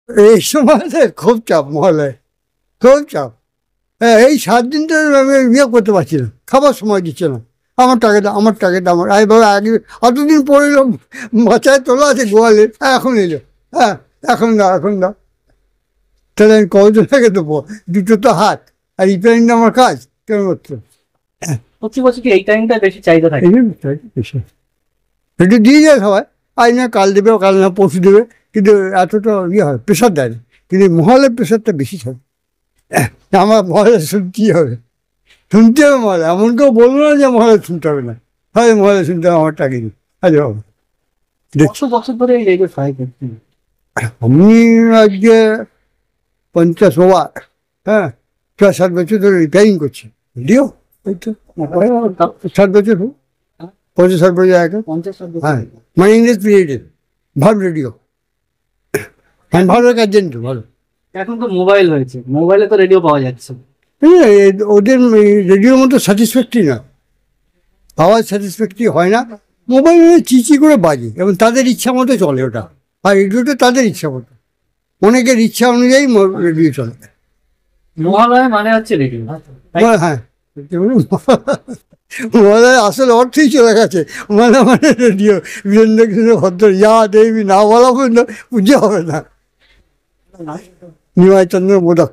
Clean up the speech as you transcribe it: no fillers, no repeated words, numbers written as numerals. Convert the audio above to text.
এই সময়তে খুব চাপ মহলে, খুব চাপ। হ্যাঁ, এই 7 দিন ধরে আমি ইয়ে করতে পারছি না, খাবার সময় দিচ্ছে না। আমার টাকা দাও, আমার টাকা দাও, আমার এইভাবে আগে অতদিন পরে এলো, মাথায় তোলা আছে গোয়ালের, এখন এলো, হ্যাঁ এখন দাও, এখন দাও। তাহলে আমি কতজন থেকে দেবো? দুটো তো হাত, আর রিপেয়ারিং আমার কাজ কেন করতো? প্রতি বছর কি এই টাইমটা বেশি চাহিদা থাকে? একটু দিয়ে যায় সবাই, আজ না কাল দেবে, কাল না পরশু দেবে, কিন্তু এতটা ইয়ে হয়, প্রেশার দেয় না। কিন্তু মহলের প্রেশারটা বেশি থাকে। আমার মহলে শুনতেই হবে, শুনতে হবে মহলে, এমন কেউ বলবো না যে মহলে শুনতে হবে না, হয় মহলে শুনতে হবে, আমার টাকা দিন। আরে বাবা, বছর বছর ধরে এই রেডিও সহায় করছেন? আমি আজকে 50 ওভার, হ্যাঁ 6-7 বছর ধরে রিপেয়ারিং করছি রেডিও। এই তো 7 বছর হোক, 50-60 বছর আগে। 50 হ্যাঁ, মানে ইংরেজ পিরিয়ডের ভালো রেডিও, হ্যাঁ ভালো কাজ তো ভালো। এখন তো মোবাইল হয়েছে, মোবাইলে তো রেডিও পাওয়া যাচ্ছে। ওদের রেডিওর মতো স্যাটিসফ্যাক্টরি না, আওয়াজ স্যাটিসফ্যাক্টরি হয় না। মোবাইলে চিচি করে বাজে এবং তাদের ইচ্ছা মতো চলে ওটা, আর রেডিওটা তাদের ইচ্ছা মতো, অনেকের ইচ্ছা অনুযায়ী রেডিও চলে। মহালয়া মানে হচ্ছে রেডিও। হ্যাঁ, মহালয় আসলে অর্থই চলে গেছে, মানে রেডিও। বীরেন্দ্র কৃষ্ণ ভদ্র ইয়া দেবী না বলা পর্যন্ত পুজো হবে না। নিমাই চন্দ্র মোদক।